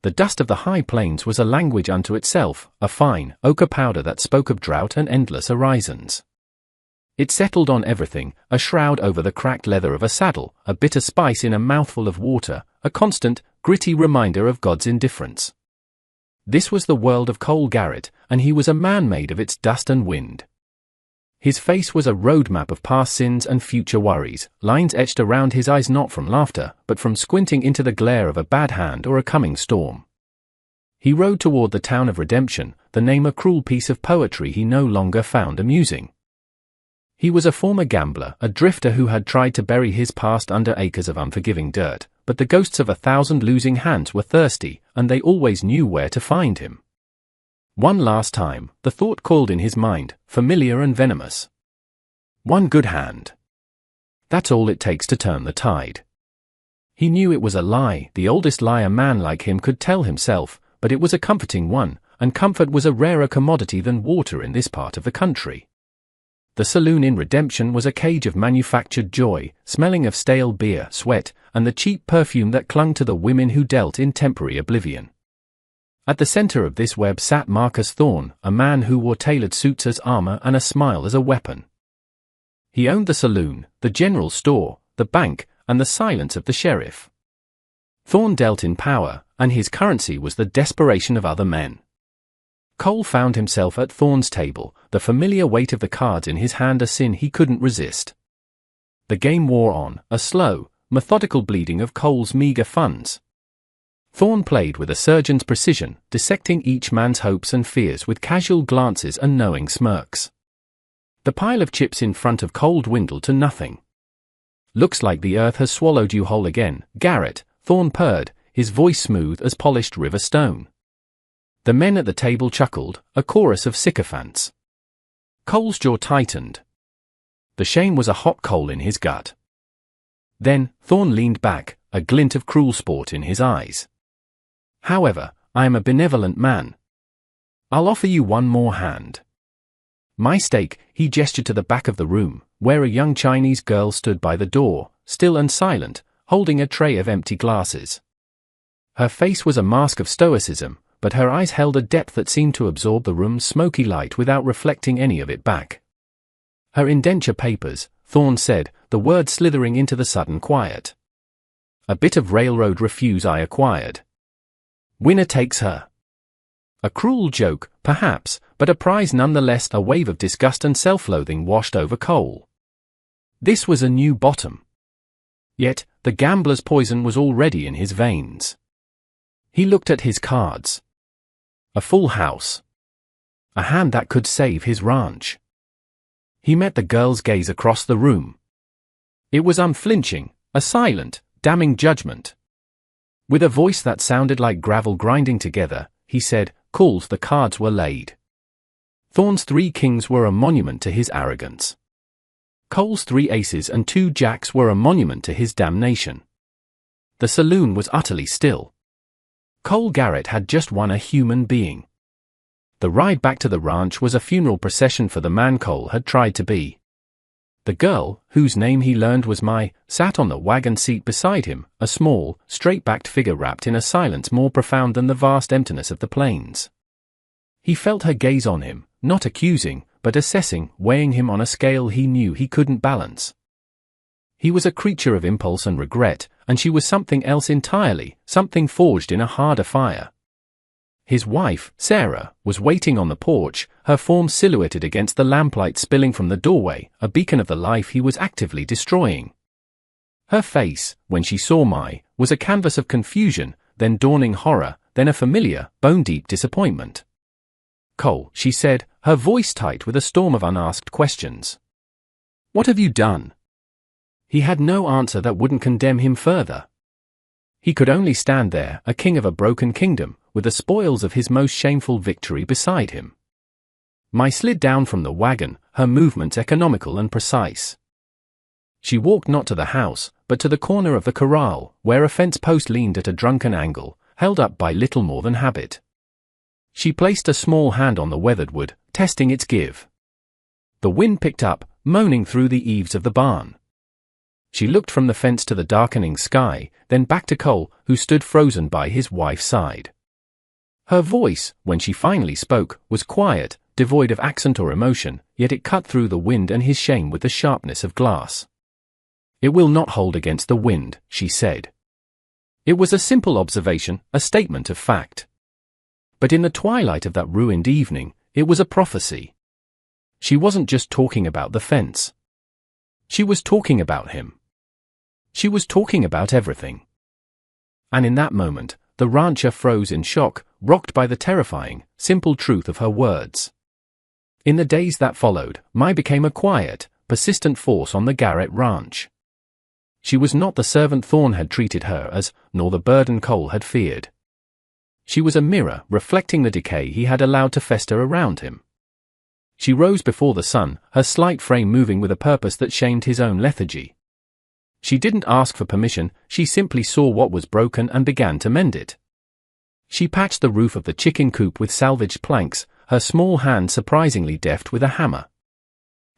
The dust of the high plains was a language unto itself, a fine, ochre powder that spoke of drought and endless horizons. It settled on everything, a shroud over the cracked leather of a saddle, a bitter spice in a mouthful of water, a constant, gritty reminder of God's indifference. This was the world of Cole Garrett, and he was a man made of its dust and wind. His face was a roadmap of past sins and future worries, lines etched around his eyes not from laughter, but from squinting into the glare of a bad hand or a coming storm. He rode toward the town of redemption, the name a cruel piece of poetry he no longer found amusing. He was a former gambler, a drifter who had tried to bury his past under acres of unforgiving dirt, but the ghosts of 1,000 losing hands were thirsty, and they always knew where to find him. One last time, the thought called in his mind, familiar and venomous. One good hand. That's all it takes to turn the tide. He knew it was a lie, the oldest lie a man like him could tell himself, but it was a comforting one, and comfort was a rarer commodity than water in this part of the country. The saloon in Redemption was a cage of manufactured joy, smelling of stale beer, sweat, and the cheap perfume that clung to the women who dealt in temporary oblivion. At the center of this web sat Marcus Thorne, a man who wore tailored suits as armor and a smile as a weapon. He owned the saloon, the general store, the bank, and the silence of the sheriff. Thorne dealt in power, and his currency was the desperation of other men. Cole found himself at Thorne's table, the familiar weight of the cards in his hand a sin he couldn't resist. The game wore on, a slow, methodical bleeding of Cole's meager funds. Thorne played with a surgeon's precision, dissecting each man's hopes and fears with casual glances and knowing smirks. The pile of chips in front of Cole dwindled to nothing. "Looks like the earth has swallowed you whole again, Garrett," Thorne purred, his voice smooth as polished river stone. The men at the table chuckled, a chorus of sycophants. Cole's jaw tightened. The shame was a hot coal in his gut. Then, Thorne leaned back, a glint of cruel sport in his eyes. "However, I am a benevolent man. I'll offer you one more hand. My stake," he gestured to the back of the room, where a young Chinese girl stood by the door, still and silent, holding a tray of empty glasses. Her face was a mask of stoicism, but her eyes held a depth that seemed to absorb the room's smoky light without reflecting any of it back. "Her indenture papers," Thorne said, the words slithering into the sudden quiet. "A bit of railroad refuse I acquired. Winner takes her." A cruel joke, perhaps, but a prize nonetheless. A wave of disgust and self-loathing washed over Cole. This was a new bottom. Yet, the gambler's poison was already in his veins. He looked at his cards. A full house. A hand that could save his ranch. He met the girl's gaze across the room. It was unflinching, a silent, damning judgment. With a voice that sounded like gravel grinding together, he said, "Calls, the cards were laid." Thorne's 3 kings were a monument to his arrogance. Cole's 3 aces and 2 jacks were a monument to his damnation. The saloon was utterly still. Cole Garrett had just won a human being. The ride back to the ranch was a funeral procession for the man Cole had tried to be. The girl, whose name he learned was Mai, sat on the wagon seat beside him, a small, straight-backed figure wrapped in a silence more profound than the vast emptiness of the plains. He felt her gaze on him, not accusing, but assessing, weighing him on a scale he knew he couldn't balance. He was a creature of impulse and regret, and she was something else entirely, something forged in a harder fire. His wife, Sarah, was waiting on the porch, her form silhouetted against the lamplight spilling from the doorway, a beacon of the life he was actively destroying. Her face, when she saw Mai, was a canvas of confusion, then dawning horror, then a familiar, bone-deep disappointment. "Cole," she said, her voice tight with a storm of unasked questions. "What have you done?" He had no answer that wouldn't condemn him further. He could only stand there, a king of a broken kingdom, with the spoils of his most shameful victory beside him. Mai slid down from the wagon, her movements economical and precise. She walked not to the house, but to the corner of the corral, where a fence post leaned at a drunken angle, held up by little more than habit. She placed a small hand on the weathered wood, testing its give. The wind picked up, moaning through the eaves of the barn. She looked from the fence to the darkening sky, then back to Cole, who stood frozen by his wife's side. Her voice, when she finally spoke, was quiet, devoid of accent or emotion, yet it cut through the wind and his shame with the sharpness of glass. "It will not hold against the wind," she said. It was a simple observation, a statement of fact. But in the twilight of that ruined evening, it was a prophecy. She wasn't just talking about the fence. She was talking about him. She was talking about everything. And in that moment, the rancher froze in shock, rocked by the terrifying, simple truth of her words. In the days that followed, Mai became a quiet, persistent force on the Garrett ranch. She was not the servant Thorne had treated her as, nor the burden Cole had feared. She was a mirror reflecting the decay he had allowed to fester around him. She rose before the sun, her slight frame moving with a purpose that shamed his own lethargy. She didn't ask for permission, she simply saw what was broken and began to mend it. She patched the roof of the chicken coop with salvaged planks, her small hand surprisingly deft with a hammer.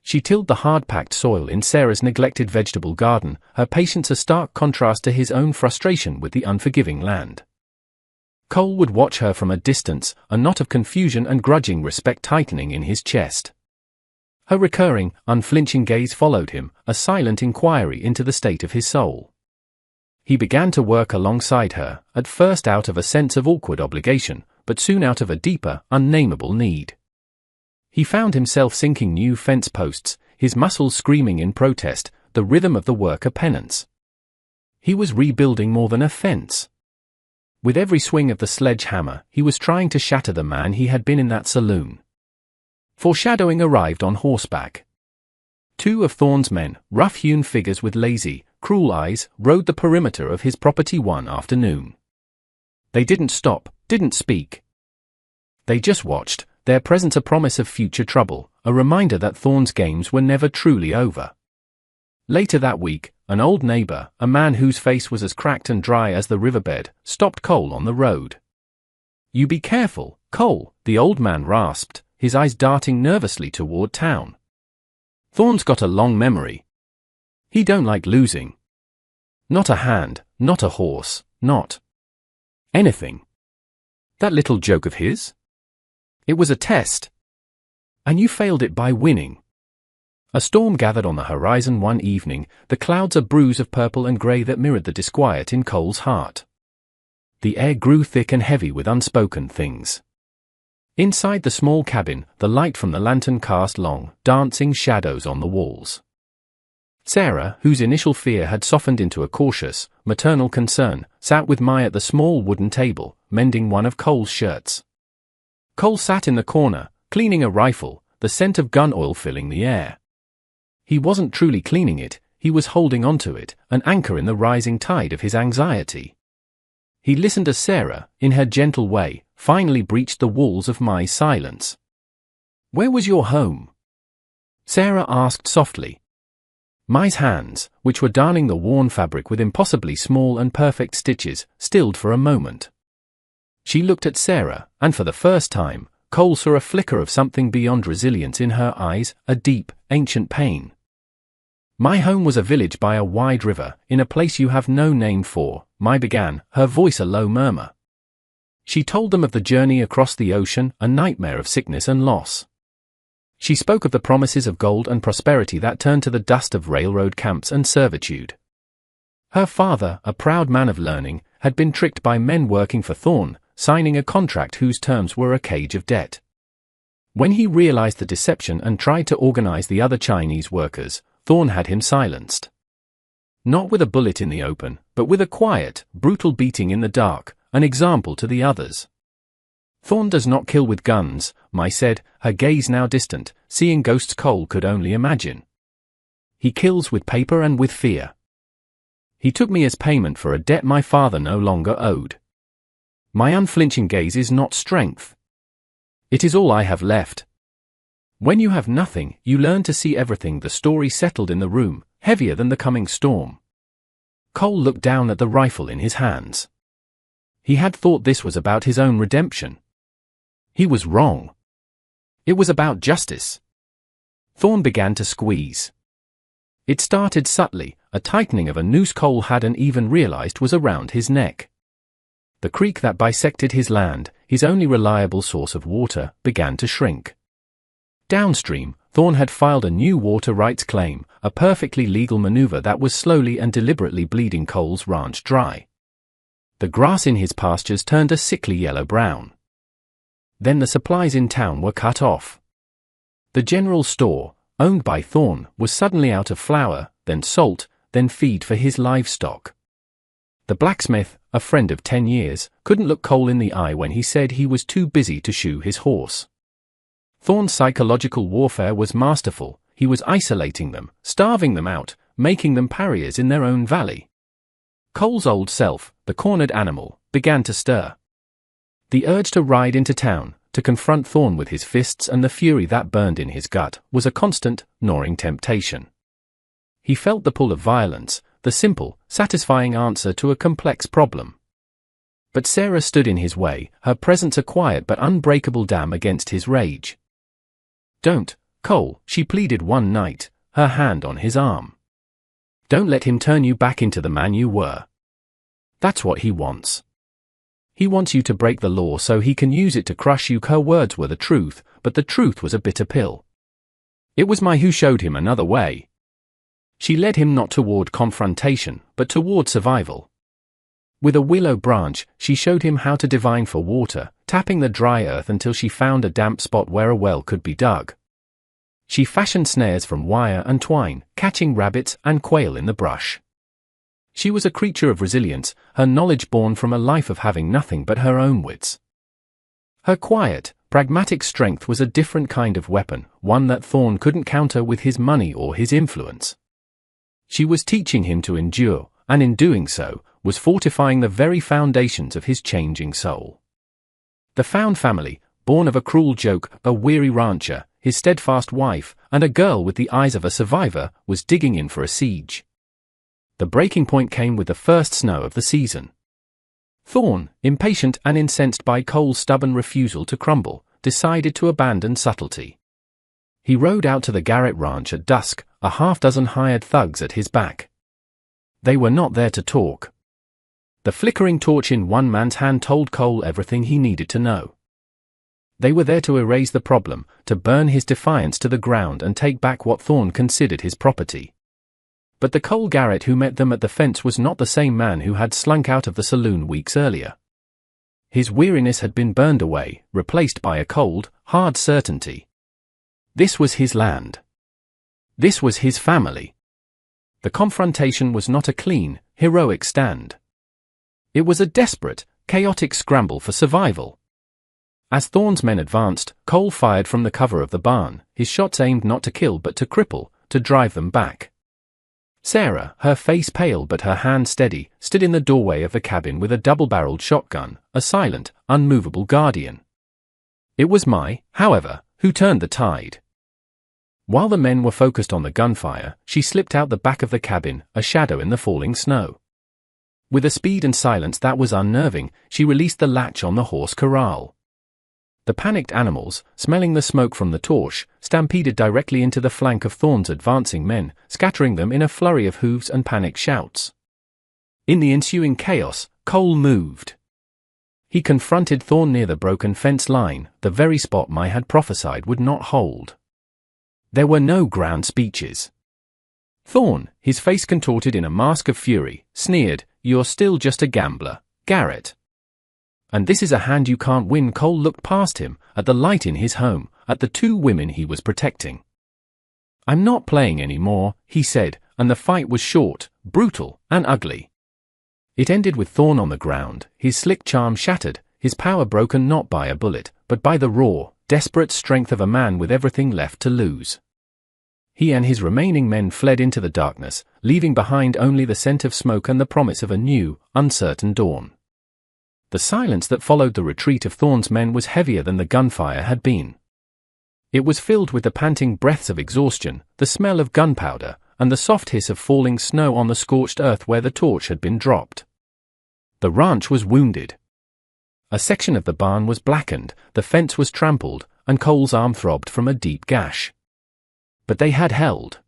She tilled the hard-packed soil in Sarah's neglected vegetable garden, her patience a stark contrast to his own frustration with the unforgiving land. Cole would watch her from a distance, a knot of confusion and grudging respect tightening in his chest. Her recurring, unflinching gaze followed him, a silent inquiry into the state of his soul. He began to work alongside her, at first out of a sense of awkward obligation, but soon out of a deeper, unnameable need. He found himself sinking new fence posts, his muscles screaming in protest, the rhythm of the work a penance. He was rebuilding more than a fence. With every swing of the sledgehammer, he was trying to shatter the man he had been in that saloon. Foreshadowing arrived on horseback. Two of Thorne's men, rough-hewn figures with lazy, cruel eyes, rode the perimeter of his property one afternoon. They didn't stop, didn't speak. They just watched, their presence a promise of future trouble, a reminder that Thorne's games were never truly over. Later that week, an old neighbor, a man whose face was as cracked and dry as the riverbed, stopped Cole on the road. "You be careful, Cole," the old man rasped, his eyes darting nervously toward town. "Thorne's got a long memory. He don't like losing. Not a hand, not a horse, not anything. That little joke of his? It was a test. And you failed it by winning." A storm gathered on the horizon one evening, the clouds a bruise of purple and grey that mirrored the disquiet in Cole's heart. The air grew thick and heavy with unspoken things. Inside the small cabin, the light from the lantern cast long, dancing shadows on the walls. Sarah, whose initial fear had softened into a cautious, maternal concern, sat with Mai at the small wooden table, mending one of Cole's shirts. Cole sat in the corner, cleaning a rifle, the scent of gun oil filling the air. He wasn't truly cleaning it, he was holding onto it, an anchor in the rising tide of his anxiety. He listened as Sarah, in her gentle way, finally breached the walls of Mai's silence. "Where was your home?" Sarah asked softly. Mai's hands, which were darning the worn fabric with impossibly small and perfect stitches, stilled for a moment. She looked at Sarah, and for the first time, Cole saw a flicker of something beyond resilience in her eyes, a deep, ancient pain. "My home was a village by a wide river, in a place you have no name for," Mai began, her voice a low murmur. She told them of the journey across the ocean, a nightmare of sickness and loss. She spoke of the promises of gold and prosperity that turned to the dust of railroad camps and servitude. Her father, a proud man of learning, had been tricked by men working for Thorne, signing a contract whose terms were a cage of debt. When he realized the deception and tried to organize the other Chinese workers, Thorne had him silenced. Not with a bullet in the open, but with a quiet, brutal beating in the dark, an example to the others. "Thorne does not kill with guns," Mai said, her gaze now distant, seeing ghosts Cole could only imagine. "He kills with paper and with fear. He took me as payment for a debt my father no longer owed. My unflinching gaze is not strength. It is all I have left. When you have nothing, you learn to see everything." The story settled in the room, heavier than the coming storm. Cole looked down at the rifle in his hands. He had thought this was about his own redemption. He was wrong. It was about justice. Thorne began to squeeze. It started subtly, a tightening of a noose Cole hadn't even realized was around his neck. The creek that bisected his land, his only reliable source of water, began to shrink. Downstream, Thorn had filed a new water rights claim, a perfectly legal maneuver that was slowly and deliberately bleeding Cole's ranch dry. The grass in his pastures turned a sickly yellow-brown. Then the supplies in town were cut off. The general store, owned by Thorn, was suddenly out of flour, then salt, then feed for his livestock. The blacksmith, a friend of 10 years, couldn't look Cole in the eye when he said he was too busy to shoe his horse. Thorn's psychological warfare was masterful. He was isolating them, starving them out, making them pariahs in their own valley. Cole's old self, the cornered animal, began to stir. The urge to ride into town, to confront Thorn with his fists and the fury that burned in his gut, was a constant, gnawing temptation. He felt the pull of violence, the simple, satisfying answer to a complex problem. But Sarah stood in his way, her presence a quiet but unbreakable dam against his rage. "Don't, Cole," she pleaded one night, her hand on his arm. "Don't let him turn you back into the man you were. That's what he wants. He wants you to break the law so he can use it to crush you." Her words were the truth, but the truth was a bitter pill. It was Mai who showed him another way. She led him not toward confrontation, but toward survival. With a willow branch, she showed him how to divine for water, tapping the dry earth until she found a damp spot where a well could be dug. She fashioned snares from wire and twine, catching rabbits and quail in the brush. She was a creature of resilience, her knowledge born from a life of having nothing but her own wits. Her quiet, pragmatic strength was a different kind of weapon, one that Thorn couldn't counter with his money or his influence. She was teaching him to endure, and in doing so, was fortifying the very foundations of his changing soul. The found family, born of a cruel joke, a weary rancher, his steadfast wife, and a girl with the eyes of a survivor, was digging in for a siege. The breaking point came with the first snow of the season. Thorn, impatient and incensed by Cole's stubborn refusal to crumble, decided to abandon subtlety. He rode out to the Garrett ranch at dusk, a half-dozen hired thugs at his back. They were not there to talk. The flickering torch in one man's hand told Cole everything he needed to know. They were there to erase the problem, to burn his defiance to the ground and take back what Thorn considered his property. But the Cole Garrett who met them at the fence was not the same man who had slunk out of the saloon weeks earlier. His weariness had been burned away, replaced by a cold, hard certainty. This was his land. This was his family. The confrontation was not a clean, heroic stand. It was a desperate, chaotic scramble for survival. As Thorn's men advanced, Cole fired from the cover of the barn, his shots aimed not to kill but to cripple, to drive them back. Sarah, her face pale but her hand steady, stood in the doorway of the cabin with a double-barreled shotgun, a silent, unmovable guardian. It was Mai, however, who turned the tide. While the men were focused on the gunfire, she slipped out the back of the cabin, a shadow in the falling snow. With a speed and silence that was unnerving, she released the latch on the horse corral. The panicked animals, smelling the smoke from the torch, stampeded directly into the flank of Thorn's advancing men, scattering them in a flurry of hooves and panicked shouts. In the ensuing chaos, Cole moved. He confronted Thorn near the broken fence line, the very spot Mai had prophesied would not hold. There were no grand speeches. Thorn, his face contorted in a mask of fury, sneered, "You're still just a gambler, Garrett. And this is a hand you can't win." Cole looked past him, at the light in his home, at the two women he was protecting. "I'm not playing anymore," he said, and the fight was short, brutal, and ugly. It ended with Thorn on the ground, his slick charm shattered, his power broken not by a bullet, but by the raw, desperate strength of a man with everything left to lose. He and his remaining men fled into the darkness, leaving behind only the scent of smoke and the promise of a new, uncertain dawn. The silence that followed the retreat of Thorn's men was heavier than the gunfire had been. It was filled with the panting breaths of exhaustion, the smell of gunpowder, and the soft hiss of falling snow on the scorched earth where the torch had been dropped. The ranch was wounded. A section of the barn was blackened, the fence was trampled, and Cole's arm throbbed from a deep gash. But they had held.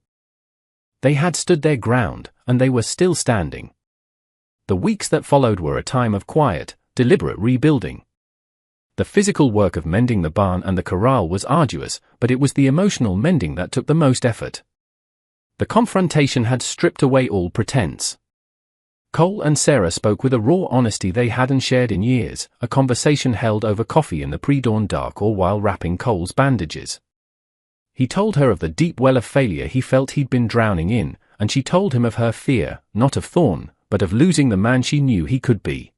They had stood their ground, and they were still standing. The weeks that followed were a time of quiet, deliberate rebuilding. The physical work of mending the barn and the corral was arduous, but it was the emotional mending that took the most effort. The confrontation had stripped away all pretense. Cole and Sarah spoke with a raw honesty they hadn't shared in years, a conversation held over coffee in the pre-dawn dark or while wrapping Cole's bandages. He told her of the deep well of failure he felt he'd been drowning in, and she told him of her fear, not of Thorne, but of losing the man she knew he could be.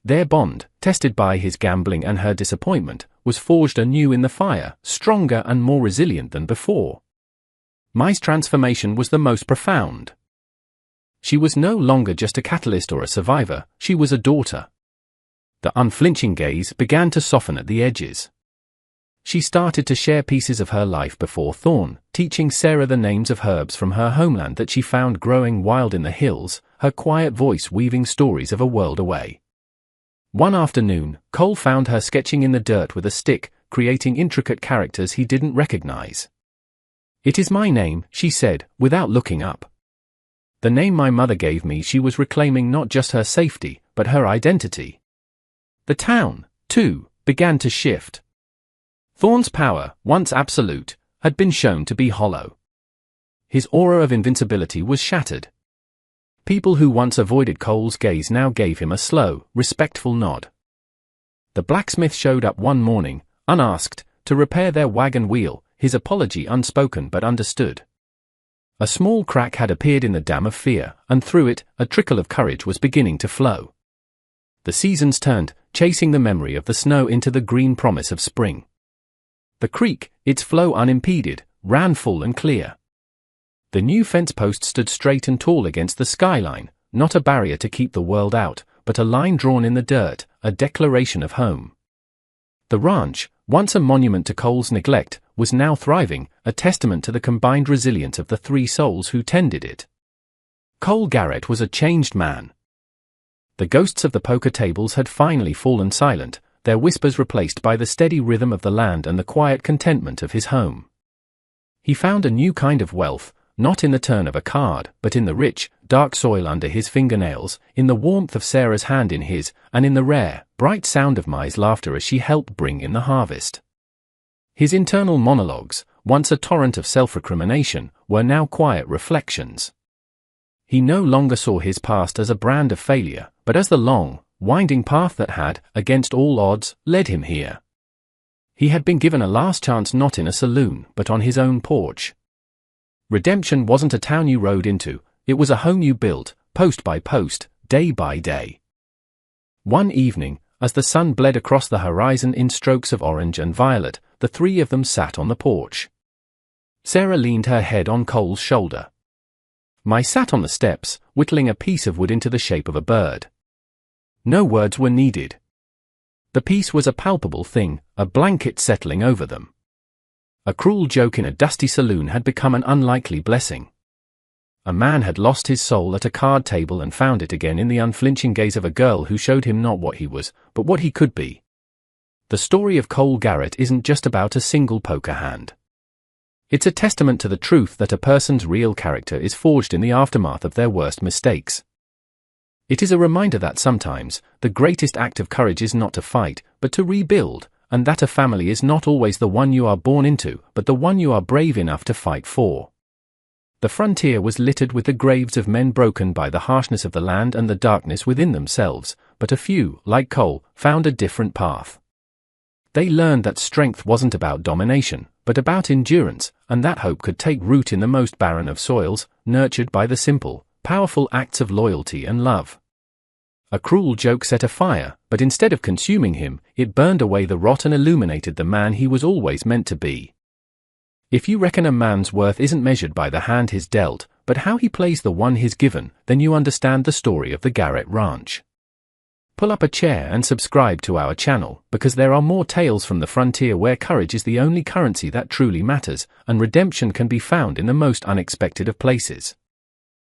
Their bond, tested by his gambling and her disappointment, was forged anew in the fire, stronger and more resilient than before. Mai's transformation was the most profound. She was no longer just a catalyst or a survivor, she was a daughter. The unflinching gaze began to soften at the edges. She started to share pieces of her life before Thorne, teaching Sarah the names of herbs from her homeland that she found growing wild in the hills, her quiet voice weaving stories of a world away. One afternoon, Cole found her sketching in the dirt with a stick, creating intricate characters he didn't recognize. "It is my name," she said, without looking up. The name my mother gave me. She was reclaiming not just her safety, but her identity. The town, too, began to shift. Thorne's power, once absolute, had been shown to be hollow. His aura of invincibility was shattered. People who once avoided Cole's gaze now gave him a slow, respectful nod. The blacksmith showed up one morning, unasked, to repair their wagon wheel, his apology unspoken but understood. A small crack had appeared in the dam of fear, and through it, a trickle of courage was beginning to flow. The seasons turned, chasing the memory of the snow into the green promise of spring. The creek, its flow unimpeded, ran full and clear. The new fence post stood straight and tall against the skyline, not a barrier to keep the world out, but a line drawn in the dirt, a declaration of home. The ranch, once a monument to Cole's neglect, was now thriving, a testament to the combined resilience of the three souls who tended it. Cole Garrett was a changed man. The ghosts of the poker tables had finally fallen silent, their whispers replaced by the steady rhythm of the land and the quiet contentment of his home. He found a new kind of wealth, not in the turn of a card, but in the rich, dark soil under his fingernails, in the warmth of Sarah's hand in his, and in the rare, bright sound of Mai's laughter as she helped bring in the harvest. His internal monologues, once a torrent of self-recrimination, were now quiet reflections. He no longer saw his past as a brand of failure, but as the long, winding path that had, against all odds, led him here. He had been given a last chance not in a saloon, but on his own porch. Redemption wasn't a town you rode into, it was a home you built, post by post, day by day. One evening, as the sun bled across the horizon in strokes of orange and violet, the three of them sat on the porch. Sarah leaned her head on Cole's shoulder. Mai sat on the steps, whittling a piece of wood into the shape of a bird. No words were needed. The piece was a palpable thing, a blanket settling over them. A cruel joke in a dusty saloon had become an unlikely blessing. A man had lost his soul at a card table and found it again in the unflinching gaze of a girl who showed him not what he was, but what he could be. The story of Cole Garrett isn't just about a single poker hand. It's a testament to the truth that a person's real character is forged in the aftermath of their worst mistakes. It is a reminder that sometimes, the greatest act of courage is not to fight, but to rebuild, and that a family is not always the one you are born into, but the one you are brave enough to fight for. The frontier was littered with the graves of men broken by the harshness of the land and the darkness within themselves, but a few, like Cole, found a different path. They learned that strength wasn't about domination, but about endurance, and that hope could take root in the most barren of soils, nurtured by the simple, powerful acts of loyalty and love. A cruel joke set a fire, but instead of consuming him, it burned away the rot and illuminated the man he was always meant to be. If you reckon a man's worth isn't measured by the hand he's dealt, but how he plays the one he's given, then you understand the story of the Garrett Ranch. Pull up a chair and subscribe to our channel, because there are more tales from the frontier where courage is the only currency that truly matters, and redemption can be found in the most unexpected of places.